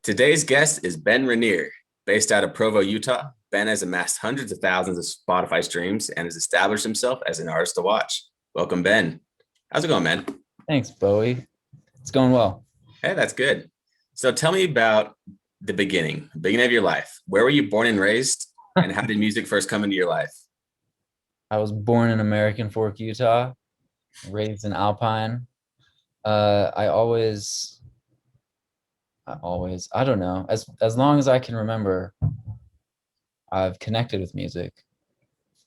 Today's guest is Ben Reneer. Based out of Provo, Utah, Ben has amassed hundreds of thousands of Spotify streams and has established himself as an artist to watch. Welcome, Ben. How's it going, man? Thanks, Bowie. It's going well. Hey, that's good. So tell me about the beginning of your life. Where were you born and raised, and how did music first come into your life? I was born in American Fork, Utah, raised in Alpine. I don't know, as long as I can remember, I've connected with music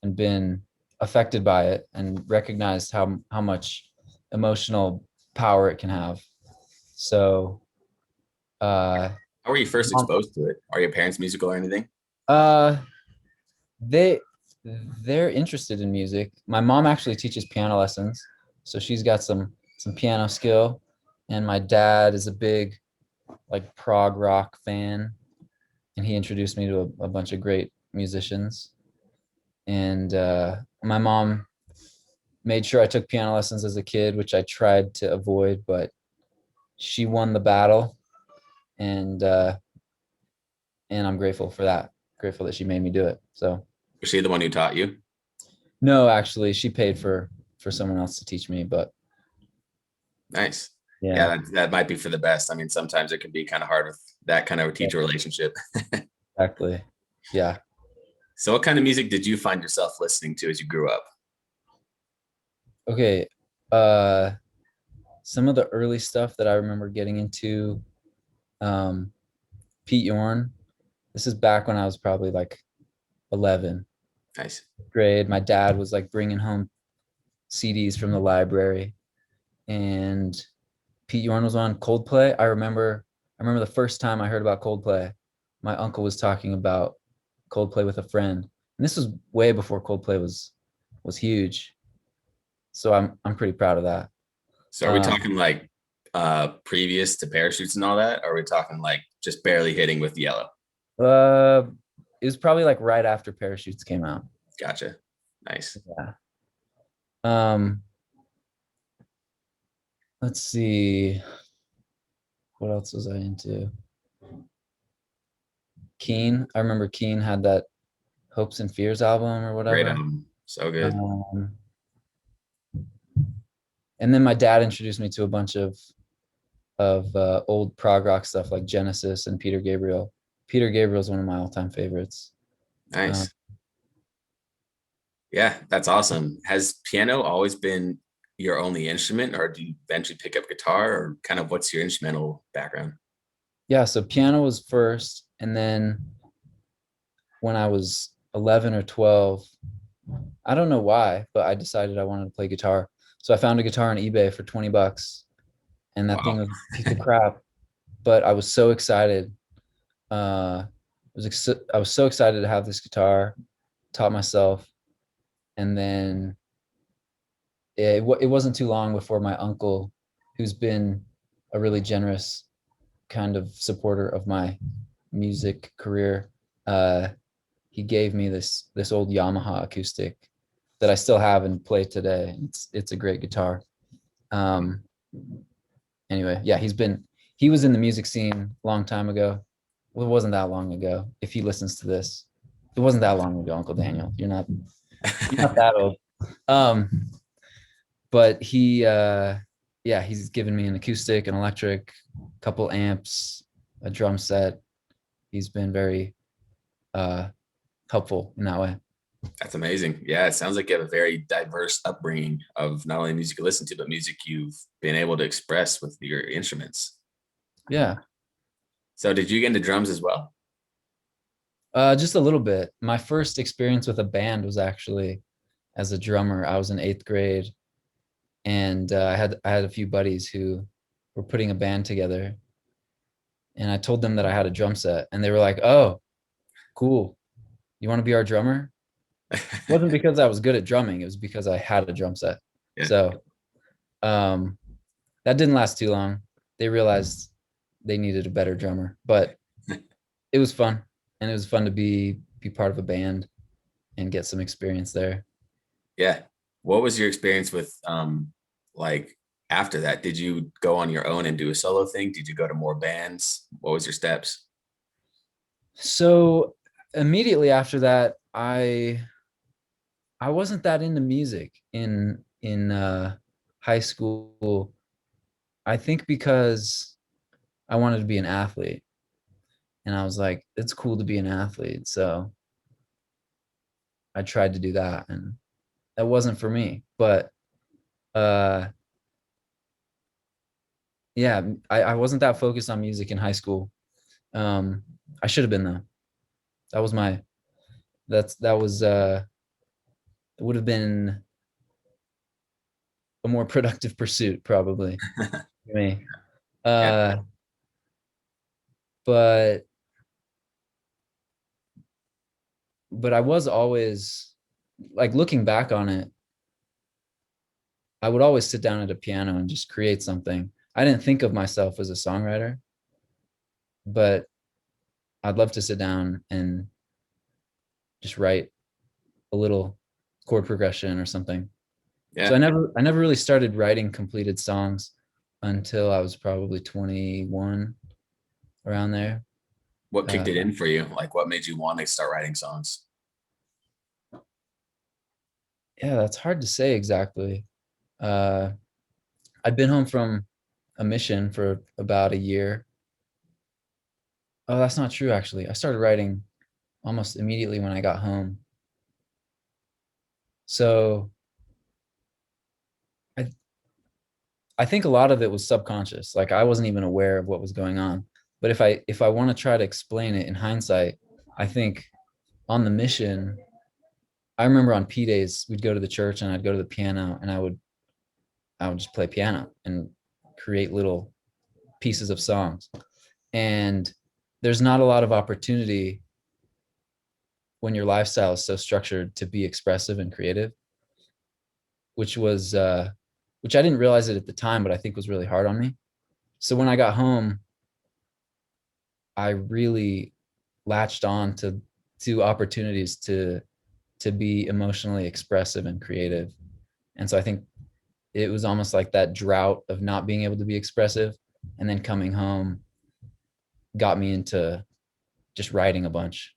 and been affected by it and recognized how much emotional power it can have. So, uh, How were you first um, exposed to it? Are your parents musical or anything? uh, they they're interested in music. My mom actually teaches piano lessons, so she's got some piano skill, and my dad is a big like prog rock fan, and he introduced me to a bunch of great musicians. And my mom made sure I took piano lessons as a kid, which I tried to avoid, but she won the battle, and and I'm grateful for that. Grateful that she made me do it. So Was she the one who taught you? no, actually, she paid for someone else to teach me, but Nice. yeah, Yeah, that might be for the best. I mean, sometimes it can be kind of hard with that kind of a yeah, teacher relationship. exactly. Yeah. So, what kind of music did you find yourself listening to as you grew up? Okay. Uh, some of the early stuff that I remember getting into, um, Pete Yorn. This is back when I was probably like 11 Nice. grade. My dad was like bringing home CDs from the library, and Pete Yorn was on Coldplay. I remember the first time I heard about Coldplay. My uncle was talking about Coldplay with a friend, and this was way before Coldplay was huge. So I'm pretty proud of that. So, are we Um, talking like previous to parachutes and all that? Or are we talking like just barely hitting with yellow? uh, it was probably like right after Parachutes came out. Gotcha. Nice. Yeah. Um, let's see. What else was I into? Keen. I remember Keen had that Hopes and Fears album or Great whatever. album. So good. Um, and then my dad introduced me to a bunch of old prog rock stuff like Genesis and Peter Gabriel. Peter Gabriel is one of my all-time favorites. Um, Nice. Yeah, that's awesome. Has piano always been your only instrument, or do you eventually pick up guitar, or kind of what's your instrumental background? yeah, so piano was first, and then when I was 11 or 12, I don't know why, but I decided I wanted to play guitar. So I found a guitar on eBay for 20 bucks, and that thing Wow. was a piece of crap, but I was so excited. I was so excited to have this guitar, taught myself, and then it wasn't too long before my uncle, who's been a really generous kind of supporter of my music career, uh, he gave me this old Yamaha acoustic that I still have and play today. It's a great guitar. Um, anyway, yeah, he was in the music scene a long time ago. Well, it wasn't that long ago. If he listens to this, it wasn't that long ago, Uncle Daniel. You're not that old. Um, but yeah, he's given me an acoustic, an electric, couple amps, a drum set. He's been very uh helpful in that way. That's amazing. Yeah, it sounds like you have a very diverse upbringing of not only music you listen to, but music you've been able to express with your instruments. Yeah. So, did you get into drums as well? Just a little bit. My first experience with a band was actually as a drummer. I was in eighth grade, and I had a few buddies who were putting a band together, and I told them that I had a drum set, and they were like, "Oh, cool. You want to be our drummer?" It wasn't because I was good at drumming. It was because I had a drum set. Yeah. So um, that didn't last too long. They realized they needed a better drummer, but it was fun, and it was fun to be part of a band and get some experience there. Yeah. What was your experience with like after that? Did you go on your own and do a solo thing? Did you go to more bands? What was your steps? So immediately after that, I wasn't that into music in high school. I think because I wanted to be an athlete, and I was like, it's cool to be an athlete. So I tried to do that, and that wasn't for me. But uh, yeah, I wasn't that focused on music in high school. Um, I should have been though. That was my that was it would have been a more productive pursuit probably for me. Yeah. Uh, but I was always like looking back on it, I would always sit down at a piano and just create something. I didn't think of myself as a songwriter, but I'd love to sit down and just write a little chord progression or something. So Yeah. I never really started writing completed songs until I was probably 21, around there. What kicked Uh, it in for you? Like what made you want to start writing songs? yeah, that's hard to say exactly. Uh, I'd been home from a mission for about a year. Oh, that's not true, actually. I started writing almost immediately when I got home. So I, I think a lot of it was subconscious. Like I wasn't even aware of what was going on. But if I want to try to explain it in hindsight, I think on the mission, I remember on P days, we'd go to the church and I'd go to the piano and I would just play piano and create little pieces of songs. And there's not a lot of opportunity when your lifestyle is so structured to be expressive and creative, which was which I didn't realize it at the time, but I think was really hard on me. So when I got home, I really latched on to opportunities to be emotionally expressive and creative. And so I think it was almost like that drought of not being able to be expressive, and then coming home got me into just writing a bunch,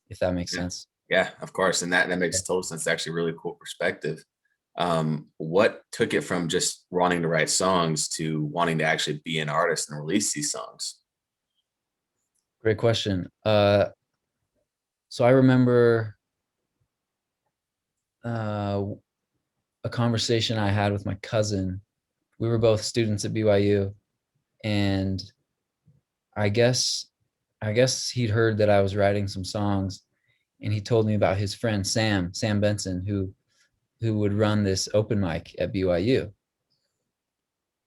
if that makes Yeah. sense. Yeah, of course. And that makes total sense. It's actually a really cool perspective. What took it from just wanting to write songs to wanting to actually be an artist and release these songs? Great question. So I remember uh, a conversation I had with my cousin. We were both students at BYU, and I guess I guess he'd heard that I was writing some songs, and he told me about his friend Sam Benson, who would run this open mic at BYU,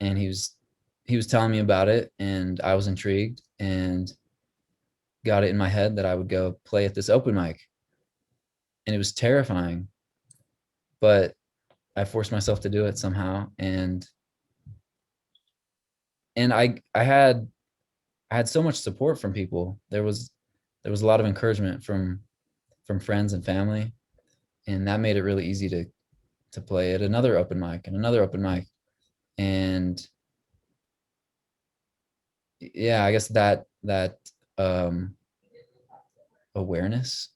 and he was telling me about it, and I was intrigued and got it in my head that I would go play at this open mic, and it was terrifying, but I forced myself to do it somehow, and I had so much support from people. There was a lot of encouragement from friends and family, and that made it really easy to play at another open mic and another open mic. And yeah, I guess that um awareness,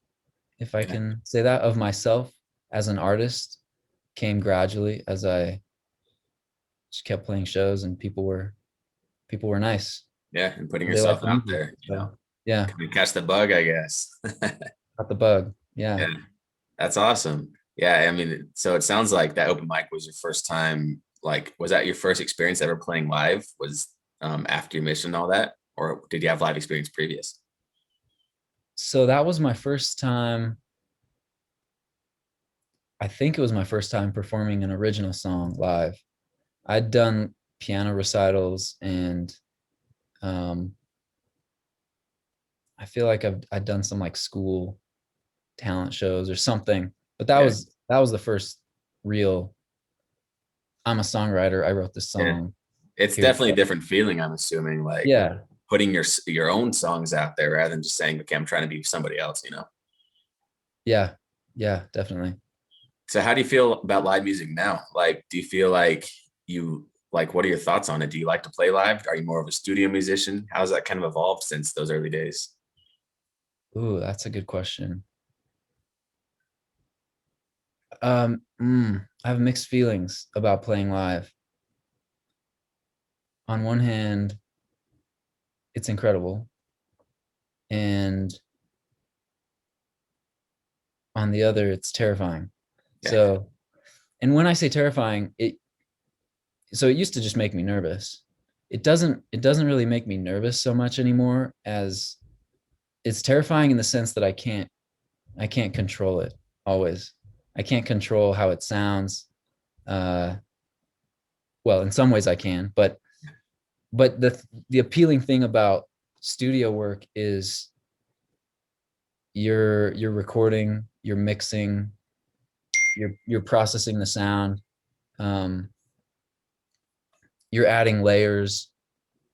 if I Yeah. can say that, of myself as an artist came gradually as I just kept playing shows, and people were nice. Yeah. And putting They like yourself the out music. there, So yeah, kind of catch the bug, I guess. got the bug. Yeah. Yeah. That's awesome. Yeah. I mean, so it sounds like that open mic was your first time. Like, was that your first experience ever playing live? Was after your mission and all that? Or did you have live experience previous? So that was my first time. I think it was my first time performing an original song live. I'd done piano recitals, and um, I feel like I'd done some like school talent shows or something. But Yeah. that was the first real. I'm a songwriter. I wrote this Yeah. song. It's Here. definitely a different feeling, I'm assuming, like Yeah. putting your own songs out there rather than just saying, okay, I'm trying to be somebody else. Yeah. Yeah. Definitely. So how do you feel about live music now? Like, do you feel like you like, what are your thoughts on it? Do you like to play live? Are you more of a studio musician? How's that kind of evolved since those early days? Ooh, that's a good question. I have mixed feelings about playing live. On one hand, it's incredible, and on the other, it's terrifying. Yeah. So, and when I say terrifying, it used to just make me nervous. It doesn't really make me nervous so much anymore, as it's terrifying in the sense that I can't control it always. I can't control how it sounds. Uh, well, in some ways I can, but the appealing thing about studio work is you're recording, you're mixing, you're processing the sound, um, you're adding layers,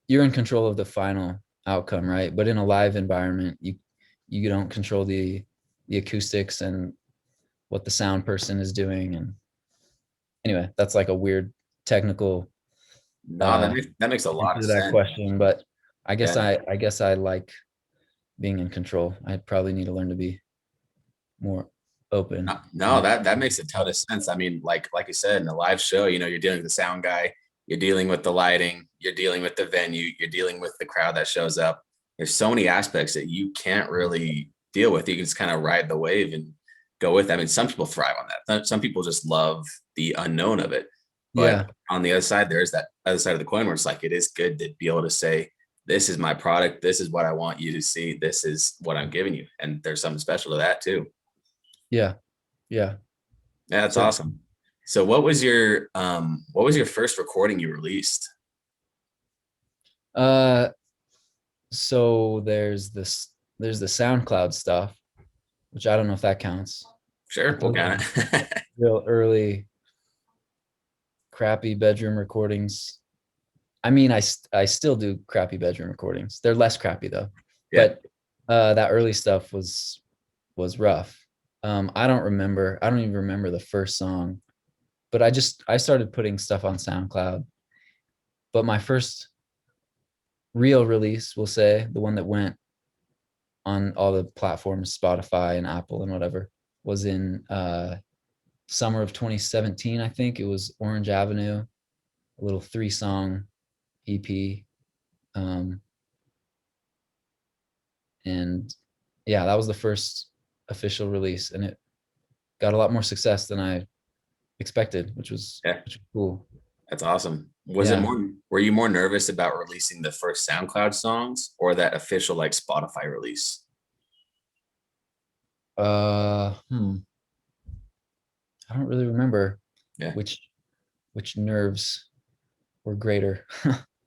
you're in control of the final outcome, right? But in a live environment, you don't control the acoustics and what the sound person is doing. And anyway, that's like a weird technical No, uh that makes a lot answer of to that sense. question, but Yeah. I guess I like being in control. I probably need to learn to be more open. No, that makes a ton of sense. I mean, like you said, in a live show, you're dealing with the sound guy, you're dealing with the lighting, you're dealing with the venue, you're dealing with the crowd that shows up. There's so many aspects that you can't really deal with. You can just kind of ride the wave and go with it. I mean, some people thrive on that. Some people just love the unknown of it. But Yeah, on the other side, there's that other side of the coin where it's like it is good to be able to say, this is my product, this is what I want you to see, this is what I'm giving you. And there's something special to that too. yeah, yeah. Yeah, that's So awesome. So what was your first recording you released? uh so there's the SoundCloud stuff, which I don't know if that counts. Sure, But what those are kind of real early crappy bedroom recordings. I mean, I still do crappy bedroom recordings. They're less crappy though. yeah. But that early stuff was rough. I don't even remember the first song, but I started putting stuff on SoundCloud. But my first real release, we'll say, the one that went on all the platforms, Spotify and Apple and whatever, was in summer of 2017. I think it was Orange Avenue, a little 3-song EP. Um, and yeah, that was the first official release, and it got a lot more success than I expected, Yeah, which was cool. that's awesome. Yeah. Were you more nervous about releasing the first SoundCloud songs or that official like Spotify release? Uh, hmm. I don't really remember Yeah, which nerves were greater.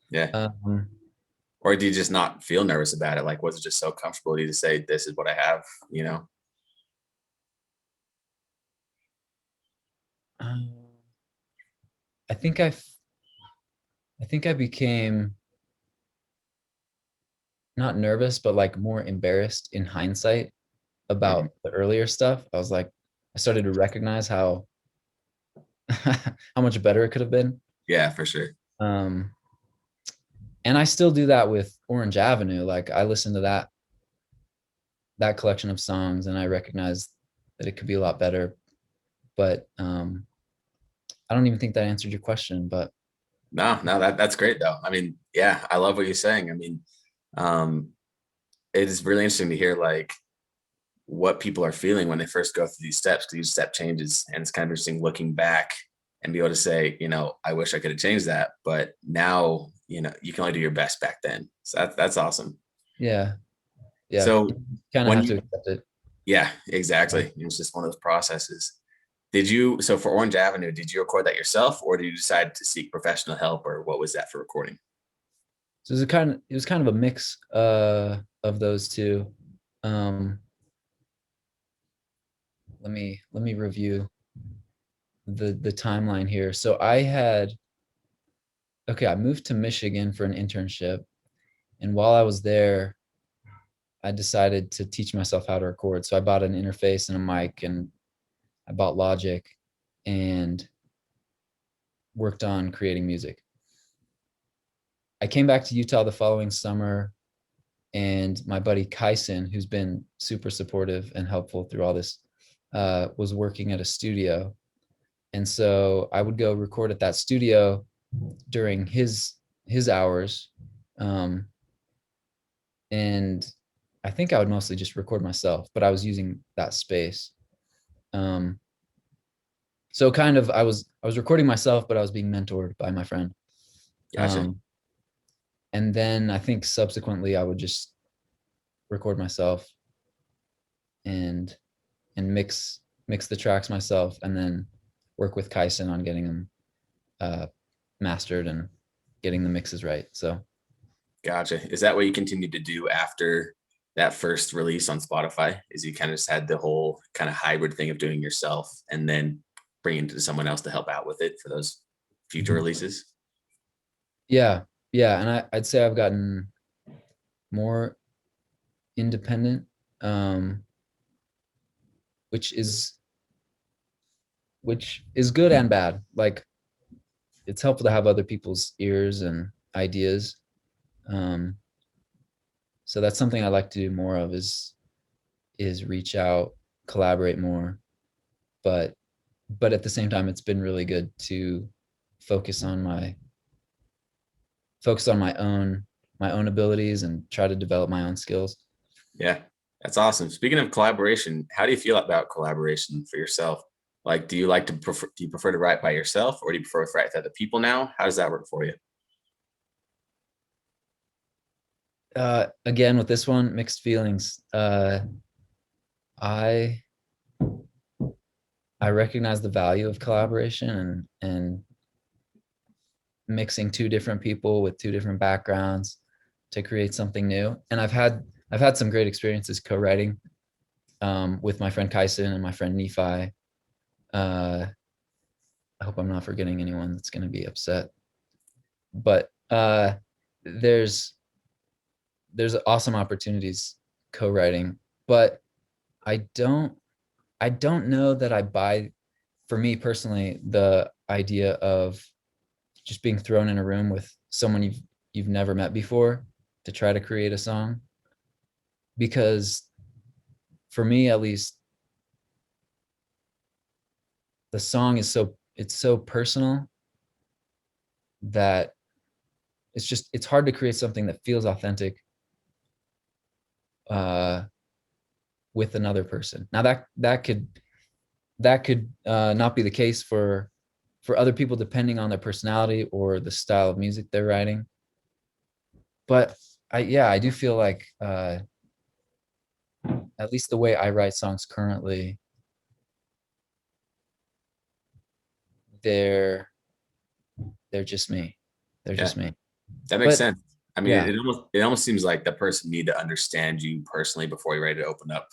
yeah. um, Or do you just not feel nervous about it? Like, was it just so comfortable to you to say, this is what I have, you know? um, I think I think I became not nervous, but like more embarrassed in hindsight Mhm. about the earlier stuff. I was like, I started to recognize how how much better it could have been. Yeah, for sure. Um, and I still do that with Orange Avenue. Like I listen to that collection of songs, and I recognize that it could be a lot better. But I don't even think that answered your question. But No, that's great though. I mean, yeah, I love what you're saying. I mean, um, it is really interesting to hear like what people are feeling when they first go through these steps, because each step changes, and it's kind of interesting looking back and be able to say, I wish I could have changed that, but now you can only do your best back then. So that's awesome. yeah, yeah, you So kind of when have to you accept it. yeah, Yeah. exactly, it's just one of those processes. So for Orange Avenue, did you record that yourself, or did you decide to seek professional help, or what was that for recording? So it was kind of a mix of those two. Um, let me review the timeline here. So I moved to Michigan for an internship, and while I was there, I decided to teach myself how to record. So I bought an interface and a mic, and I bought Logic and worked on creating music. I came back to Utah the following summer, and my buddy Kyson, who's been super supportive and helpful through all this, was working at a studio. And so I would go record at that studio during his hours. Um, and I think I would mostly just record myself, but I was using that space. Um, so kind of I was recording myself, but I was being mentored by my friend. Gotcha. Um, and then I think subsequently I would just record myself and mix the tracks myself, and then work with Kyson on getting them uh, mastered and getting the mixes right. So Gotcha. Is that what you continued to do after that first release on Spotify? Is you kind of just had the whole kind of hybrid thing of doing yourself and then bringing to someone else to help out with it for those future releases? yeah, yeah, and I'd say I've gotten more independent, um, which is which is good and bad. Like it's helpful to have other people's ears and ideas. Um, so that's something I like to do more of is reach out, collaborate more. But at the same time, it's been really good to focus on my focus on my own abilities and try to develop my own skills. Yeah, that's awesome. Speaking of collaboration, how do you feel about collaboration for yourself? Like, do you prefer to write by yourself or do you prefer to write with other people now? How does that work for you? Again, with this one, mixed feelings. I I recognize the value of collaboration and mixing two different people with two different backgrounds to create something new. And I've had some great experiences co-writing with my friend Kyson and my friend Nephi. I hope I'm not forgetting anyone that's going to be upset. But there's there's awesome opportunities co-writing, but I don't I don't know that I buy, for me personally, the idea of just being thrown in a room with someone you've never met before to try to create a song, because for me at least, the song is it's so personal that it's hard to create something that feels authentic uh, with another person. Now that could not be the case for other people, depending on their personality or the style of music they're writing. But I do feel like at least the way I write songs currently, they're they're just me. They're Yeah, just me. that makes But sense. I mean, yeah, it almost seems like the person need to understand you personally before you're ready to open up,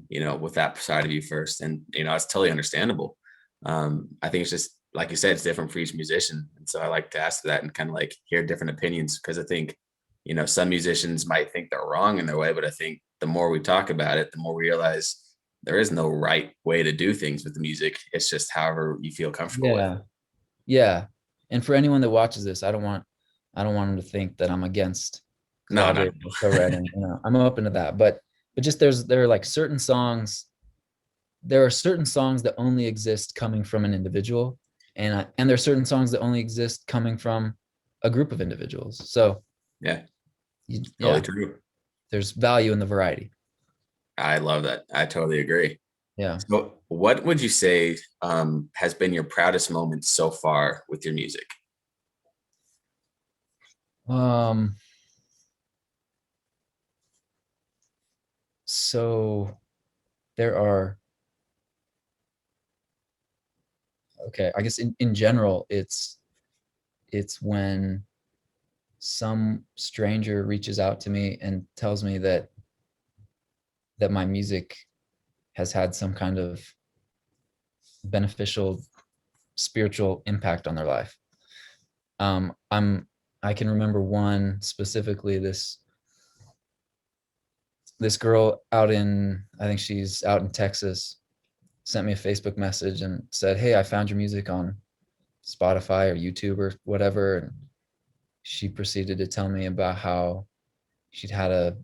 with that side of you first. And it's totally understandable. I think it's just like you said, it's different for each musician. And so I like to ask that and kind of like hear different opinions because I think, some musicians might think they're wrong in their way, but I think the more we talk about it, the more we realize there is no right way to do things with the music. It's just however you feel comfortable with. yeah, yeah. And for anyone that watches this, I don't want them to think that I'm against No, no, collaborating or co-writing. I'm open to that. But just there are like certain songs. There are certain songs that only exist coming from an individual, and there are certain songs that only exist coming from a group of individuals. So yeah, totally yeah, true. there's value in the variety. I love that. I totally agree. Yeah. So, what would you say has been your proudest moment so far with your music? Um. So there are, okay, I guess in general, it's when some stranger reaches out to me and tells me that my music has had some kind of beneficial spiritual impact on their life. I'm I can remember one specifically. This girl out in, I think she's out in Texas, sent me a Facebook message and said, "Hey, I found your music on Spotify or YouTube or whatever." And she proceeded to tell me about how she'd had a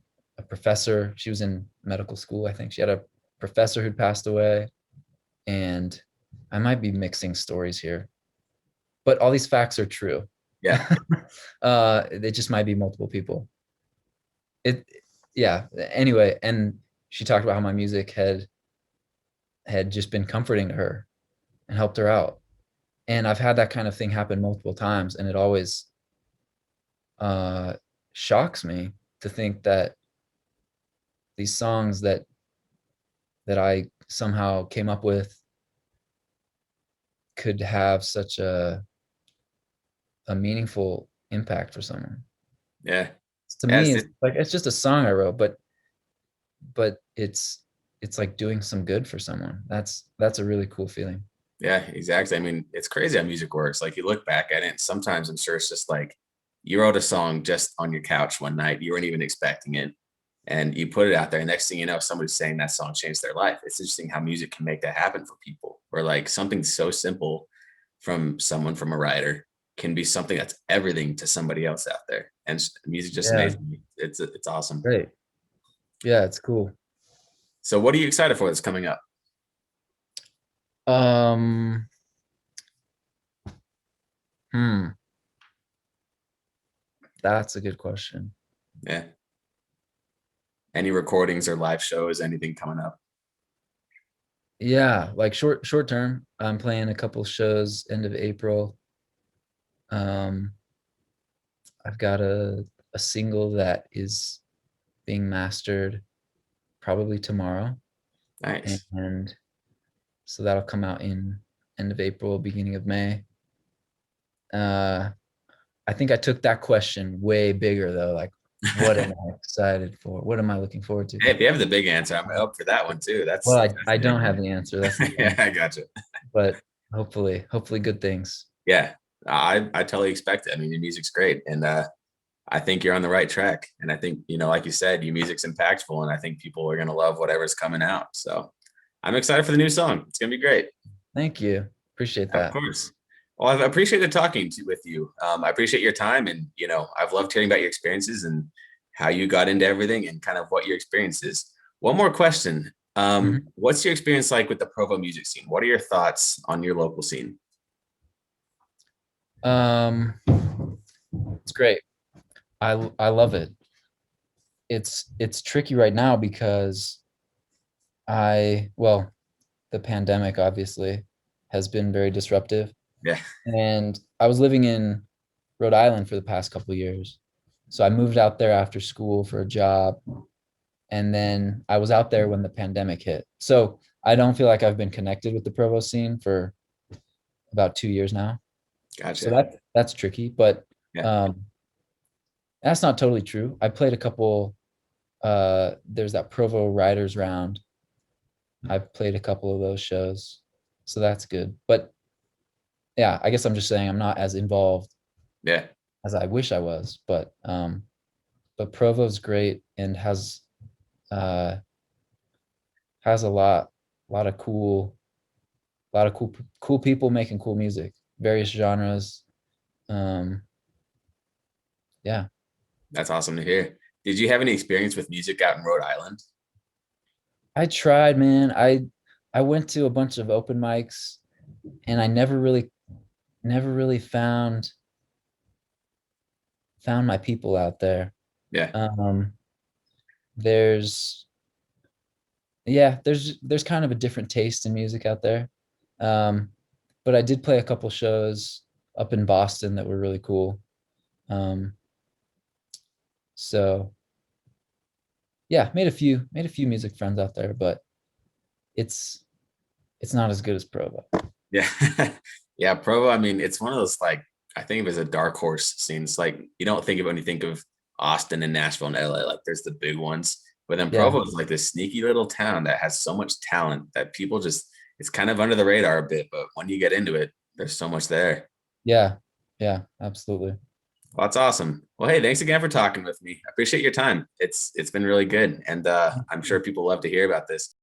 professor. She was in medical school, I think. She had a professor who'd passed away. And I might be mixing stories here, but all these facts are true. Yeah. They just might be multiple people. It, yeah. Anyway, and she talked about how my music had just been comforting to her and helped her out. And I've had that kind of thing happen multiple times, and it always uh, shocks me to think that these songs that I somehow came up with could have such a meaningful impact for someone. Yeah. To me, Yes. it's like it's just a song I wrote, but it's like doing some good for someone. That's a really cool feeling. Yeah, exactly. I mean, it's crazy how music works. Like you look back at it, and sometimes I'm sure it's just like you wrote a song just on your couch one night. You weren't even expecting it. And you put it out there. And next thing you know, somebody's saying that song changed their life. It's interesting how music can make that happen for people. Or like something so simple from someone from a writer can be something that's everything to somebody else out there. And music just Yeah, amazes me. It's awesome. great. Yeah, it's cool. So what are you excited for that's coming up? Um, hmm, that's a good question. Yeah. Any recordings or live shows, anything coming up? Yeah, like short term, I'm playing a couple shows end of April. Um, I've got a single that is being mastered probably tomorrow, Nice. and so that'll come out in end of April, beginning of May. Uh, I think I took that question way bigger though. Like, what am I excited for? What am I looking forward to? Hey, if you have the big answer, I'm up for that one too. Well, That's I big. don't have the answer. That's the Yeah, thing. I got you. But hopefully good things. Yeah, I totally expect it. I mean, your music's great, and I think you're on the right track. And I think like you said, your music's impactful, and I think people are gonna love whatever's coming out. So I'm excited for the new song. It's gonna be great. Thank you. Appreciate Of that. course. Well, I've appreciated talking with you. I appreciate your time, and I've loved hearing about your experiences and how you got into everything and kind of what your experience is. One more question. Mhm. What's your experience like with the Provo music scene? What are your thoughts on your local scene? Um, it's great. I love it. It's tricky right now because well, the pandemic obviously has been very disruptive. Yeah, And I was living in Rhode Island for the past couple of years. So I moved out there after school for a job. And then I was out there when the pandemic hit. So I don't feel like I've been connected with the Provo scene for about 2 years now. So gotcha. that's tricky, but Yeah, um, that's not totally true. I played a couple. There's that Provo Writers Round. I've played a couple of those shows, so that's good. But yeah, I guess I'm just saying I'm not as involved yeah, as I wish I was. But Provo's great and uh, has a lot of cool people making cool music, various genres. Um, yeah, that's awesome to hear. Did you have any experience with music out in Rhode Island? I tried, man. I went to a bunch of open mics, and I never really found my people out there. Yeah, Um, there's yeah, there's kind of a different taste in music out there. Um, but I did play a couple shows up in Boston that were really cool. Um, so yeah, made a few music friends out there, but it's it's not as good as Provo. yeah, yeah. Provo. I mean, it's one of those like I think of it as a dark horse scenes. Like you don't think of when you think of Austin and Nashville and LA. Like there's the big ones, but then Yeah, Provo is like this sneaky little town that has so much talent that people just it's kind of under the radar a bit. But when you get into it, there's so much there. yeah, yeah, absolutely. Well, that's awesome. Well, hey, thanks again for talking with me. I appreciate your time. It's been really good, and I'm sure people love to hear about this.